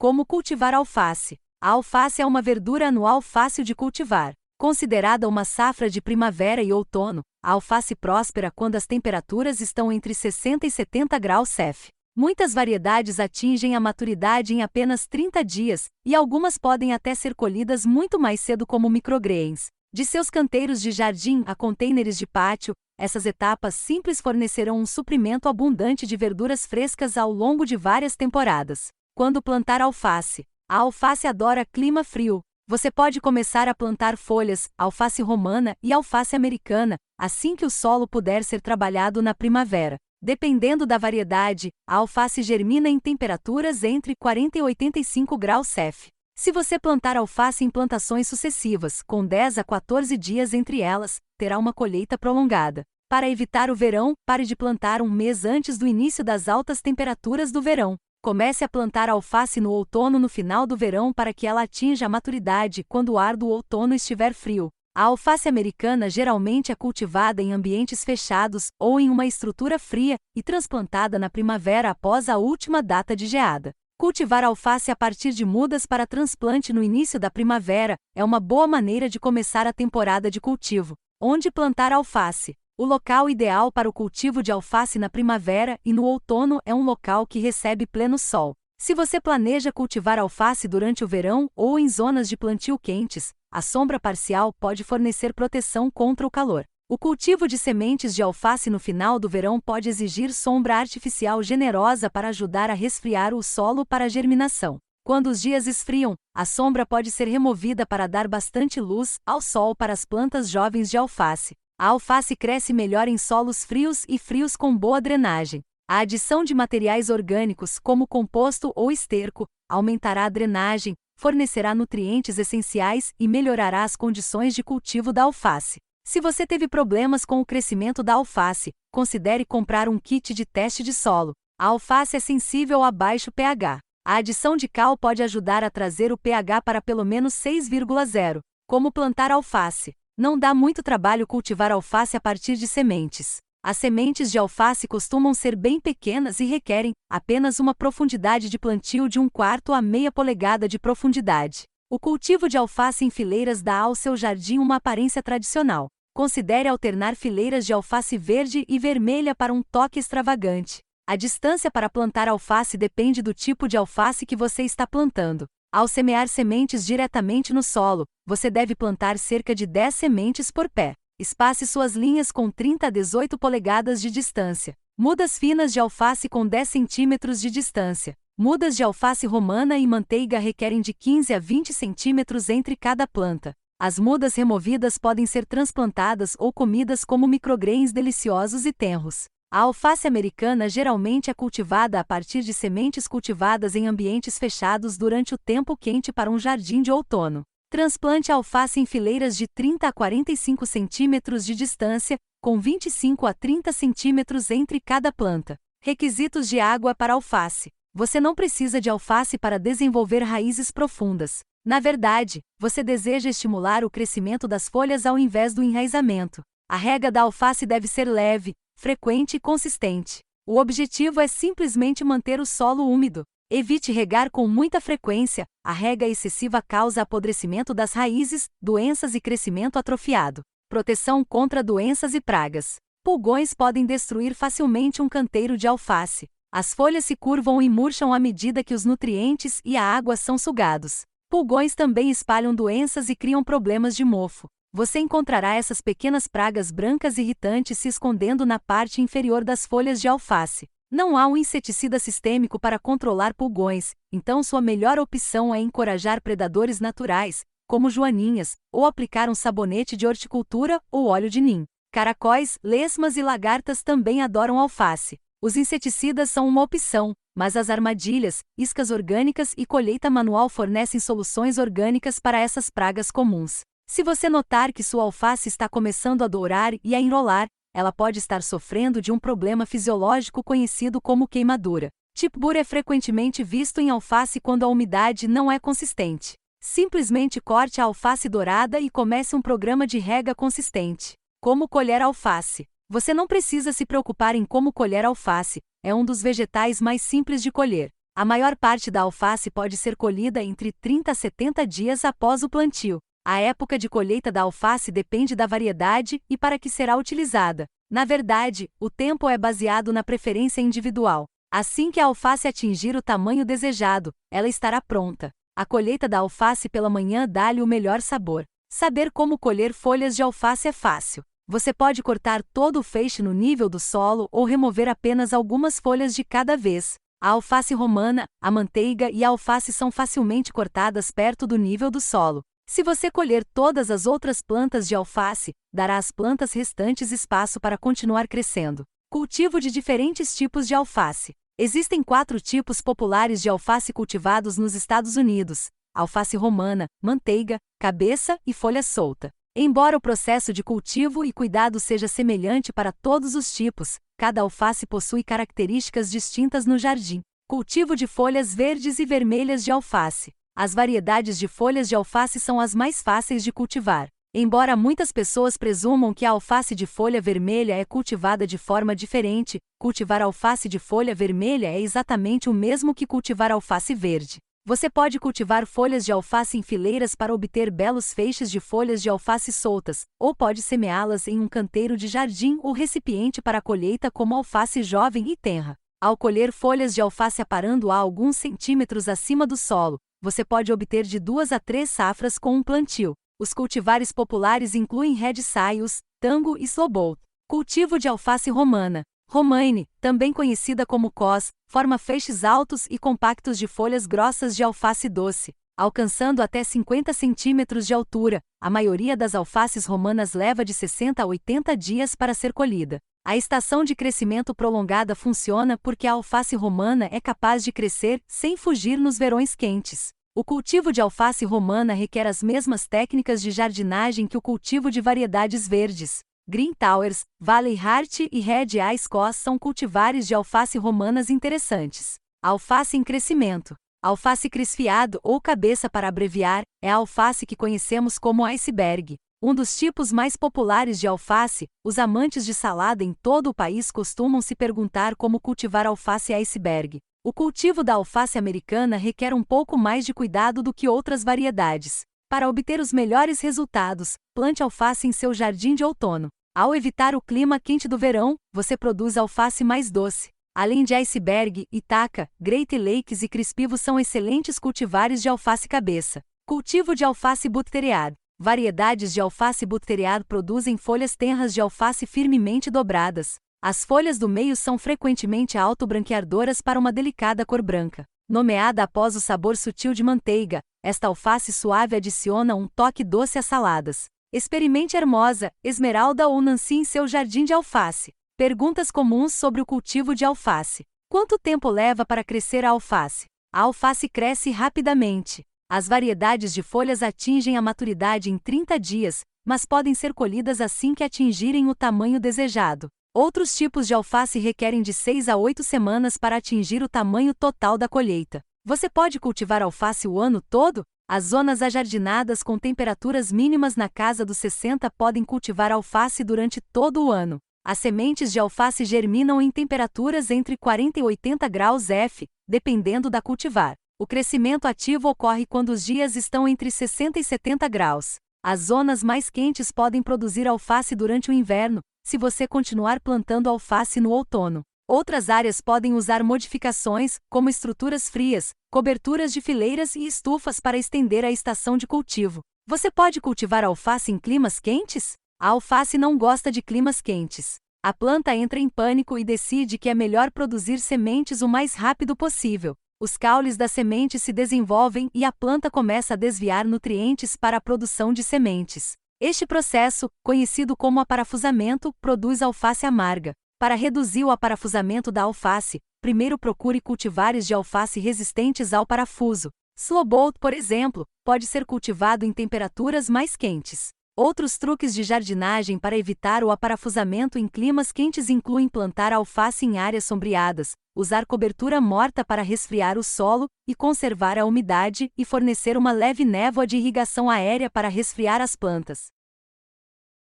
Como cultivar alface? A alface é uma verdura anual fácil de cultivar. Considerada uma safra de primavera e outono, a alface próspera quando as temperaturas estão entre 60 e 70 graus Celsius. Muitas variedades atingem a maturidade em apenas 30 dias, e algumas podem até ser colhidas muito mais cedo como microgreens. De seus canteiros de jardim a containers de pátio, essas etapas simples fornecerão um suprimento abundante de verduras frescas ao longo de várias temporadas. Quando plantar alface? A alface adora clima frio. Você pode começar a plantar folhas, alface romana e alface americana, assim que o solo puder ser trabalhado na primavera. Dependendo da variedade, a alface germina em temperaturas entre 40 e 85 graus Celsius. Se você plantar alface em plantações sucessivas, com 10 a 14 dias entre elas, terá uma colheita prolongada. Para evitar o verão, pare de plantar um mês antes do início das altas temperaturas do verão. Comece a plantar alface no outono no final do verão para que ela atinja a maturidade quando o ar do outono estiver frio. A alface americana geralmente é cultivada em ambientes fechados ou em uma estrutura fria e transplantada na primavera após a última data de geada. Cultivar alface a partir de mudas para transplante no início da primavera é uma boa maneira de começar a temporada de cultivo. Onde plantar alface? O local ideal para o cultivo de alface na primavera e no outono é um local que recebe pleno sol. Se você planeja cultivar alface durante o verão ou em zonas de plantio quentes, a sombra parcial pode fornecer proteção contra o calor. O cultivo de sementes de alface no final do verão pode exigir sombra artificial generosa para ajudar a resfriar o solo para a germinação. Quando os dias esfriam, a sombra pode ser removida para dar bastante luz ao sol para as plantas jovens de alface. A alface cresce melhor em solos frios e frios com boa drenagem. A adição de materiais orgânicos, como composto ou esterco, aumentará a drenagem, fornecerá nutrientes essenciais e melhorará as condições de cultivo da alface. Se você teve problemas com o crescimento da alface, considere comprar um kit de teste de solo. A alface é sensível a baixo pH. A adição de cal pode ajudar a trazer o pH para pelo menos 6,0. Como plantar alface? Não dá muito trabalho cultivar alface a partir de sementes. As sementes de alface costumam ser bem pequenas e requerem apenas uma profundidade de plantio de 1/4 a meia polegada de profundidade. O cultivo de alface em fileiras dá ao seu jardim uma aparência tradicional. Considere alternar fileiras de alface verde e vermelha para um toque extravagante. A distância para plantar alface depende do tipo de alface que você está plantando. Ao semear sementes diretamente no solo, você deve plantar cerca de 10 sementes por pé. Espace suas linhas com 30 a 18 polegadas de distância. Mudas finas de alface com 10 centímetros de distância. Mudas de alface romana e manteiga requerem de 15 a 20 centímetros entre cada planta. As mudas removidas podem ser transplantadas ou comidas como microgreens deliciosos e tenros. A alface americana geralmente é cultivada a partir de sementes cultivadas em ambientes fechados durante o tempo quente para um jardim de outono. Transplante a alface em fileiras de 30 a 45 centímetros de distância, com 25 a 30 centímetros entre cada planta. Requisitos de água para alface. Você não precisa de alface para desenvolver raízes profundas. Na verdade, você deseja estimular o crescimento das folhas ao invés do enraizamento. A rega da alface deve ser leve, frequente e consistente. O objetivo é simplesmente manter o solo úmido. Evite regar com muita frequência, a rega excessiva causa apodrecimento das raízes, doenças e crescimento atrofiado. Proteção contra doenças e pragas. Pulgões podem destruir facilmente um canteiro de alface. As folhas se curvam e murcham à medida que os nutrientes e a água são sugados. Pulgões também espalham doenças e criam problemas de mofo. Você encontrará essas pequenas pragas brancas irritantes se escondendo na parte inferior das folhas de alface. Não há um inseticida sistêmico para controlar pulgões, então sua melhor opção é encorajar predadores naturais, como joaninhas, ou aplicar um sabonete de horticultura ou óleo de nim. Caracóis, lesmas e lagartas também adoram alface. Os inseticidas são uma opção, mas as armadilhas, iscas orgânicas e colheita manual fornecem soluções orgânicas para essas pragas comuns. Se você notar que sua alface está começando a dourar e a enrolar, ela pode estar sofrendo de um problema fisiológico conhecido como queimadura. Chipbur é frequentemente visto em alface quando a umidade não é consistente. Simplesmente corte a alface dourada e comece um programa de rega consistente. Como colher alface? Você não precisa se preocupar em como colher alface, é um dos vegetais mais simples de colher. A maior parte da alface pode ser colhida entre 30 a 70 dias após o plantio. A época de colheita da alface depende da variedade e para que será utilizada. Na verdade, o tempo é baseado na preferência individual. Assim que a alface atingir o tamanho desejado, ela estará pronta. A colheita da alface pela manhã dá-lhe o melhor sabor. Saber como colher folhas de alface é fácil. Você pode cortar todo o feixe no nível do solo ou remover apenas algumas folhas de cada vez. A alface romana, a manteiga e a alface são facilmente cortadas perto do nível do solo. Se você colher todas as outras plantas de alface, dará às plantas restantes espaço para continuar crescendo. Cultivo de diferentes tipos de alface. Existem 4 tipos populares de alface cultivados nos Estados Unidos: alface romana, manteiga, cabeça e folha solta. Embora o processo de cultivo e cuidado seja semelhante para todos os tipos, cada alface possui características distintas no jardim. Cultivo de folhas verdes e vermelhas de alface. As variedades de folhas de alface são as mais fáceis de cultivar. Embora muitas pessoas presumam que a alface de folha vermelha é cultivada de forma diferente, cultivar alface de folha vermelha é exatamente o mesmo que cultivar alface verde. Você pode cultivar folhas de alface em fileiras para obter belos feixes de folhas de alface soltas, ou pode semeá-las em um canteiro de jardim ou recipiente para colheita como alface jovem e tenra. Ao colher folhas de alface aparando a alguns centímetros acima do solo, você pode obter de 2 a 3 safras com um plantio. Os cultivares populares incluem Red Saius, Tango e Slowboat. Cultivo de alface romana. Romaine, também conhecida como cos, forma feixes altos e compactos de folhas grossas de alface doce, alcançando até 50 centímetros de altura. A maioria das alfaces romanas leva de 60 a 80 dias para ser colhida. A estação de crescimento prolongada funciona porque a alface romana é capaz de crescer sem fugir nos verões quentes. O cultivo de alface romana requer as mesmas técnicas de jardinagem que o cultivo de variedades verdes. Green Towers, Valley Heart e Red Ice Cos são cultivares de alface romanas interessantes. Alface em crescimento. Alface cresfiado ou cabeça para abreviar, é a alface que conhecemos como iceberg. Um dos tipos mais populares de alface, os amantes de salada em todo o país costumam se perguntar como cultivar alface iceberg. O cultivo da alface americana requer um pouco mais de cuidado do que outras variedades. Para obter os melhores resultados, plante alface em seu jardim de outono. Ao evitar o clima quente do verão, você produz alface mais doce. Além de iceberg, Itaca, Great Lakes e Crispivo são excelentes cultivares de alface cabeça. Cultivo de alface butteriad. Variedades de alface butteriad produzem folhas tenras de alface firmemente dobradas. As folhas do meio são frequentemente auto-branqueadoras para uma delicada cor branca. Nomeada após o sabor sutil de manteiga, esta alface suave adiciona um toque doce às saladas. Experimente Hermosa, Esmeralda ou Nancy em seu jardim de alface. Perguntas comuns sobre o cultivo de alface. Quanto tempo leva para crescer a alface? A alface cresce rapidamente. As variedades de folhas atingem a maturidade em 30 dias, mas podem ser colhidas assim que atingirem o tamanho desejado. Outros tipos de alface requerem de 6 a 8 semanas para atingir o tamanho total da colheita. Você pode cultivar alface o ano todo? As zonas ajardinadas com temperaturas mínimas na casa dos 60 podem cultivar alface durante todo o ano. As sementes de alface germinam em temperaturas entre 40 e 80 graus F, dependendo da cultivar. O crescimento ativo ocorre quando os dias estão entre 60 e 70 graus. As zonas mais quentes podem produzir alface durante o inverno, se você continuar plantando alface no outono. Outras áreas podem usar modificações, como estruturas frias, coberturas de fileiras e estufas para estender a estação de cultivo. Você pode cultivar alface em climas quentes? A alface não gosta de climas quentes. A planta entra em pânico e decide que é melhor produzir sementes o mais rápido possível. Os caules das sementes se desenvolvem e a planta começa a desviar nutrientes para a produção de sementes. Este processo, conhecido como aparafusamento, produz alface amarga. Para reduzir o aparafusamento da alface, primeiro procure cultivares de alface resistentes ao parafuso. Slowboat, por exemplo, pode ser cultivado em temperaturas mais quentes. Outros truques de jardinagem para evitar o aparafusamento em climas quentes incluem plantar alface em áreas sombreadas, usar cobertura morta para resfriar o solo e conservar a umidade e fornecer uma leve névoa de irrigação aérea para resfriar as plantas.